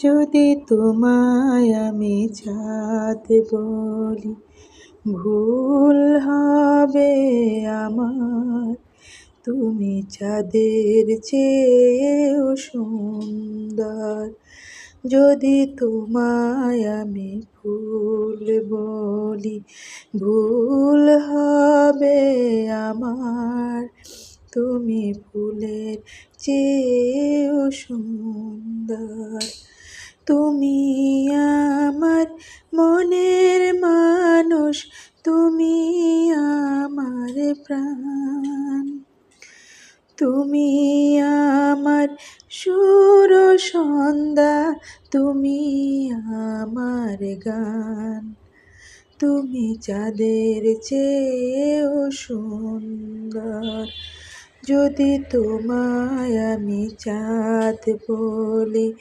যদি তোমায় আমি চাঁদ বলি, ভুল হবে আমার। তুমি চাঁদের চেয়েও সুন্দর। যদি তোমায় আমি ফুল বলি, ভুল হবে আমার। তুমি ফুলের চেয়েও সুন্দর। তুমি আমার মনের মানুষ, তুমি আমার প্রাণ। তুমি আমার সুর সন্ধ্যা, তুমি আমার গান। তুমি চাঁদের চেয়েও সুন্দর। যদি তোমায় আমি চাঁদ বলি,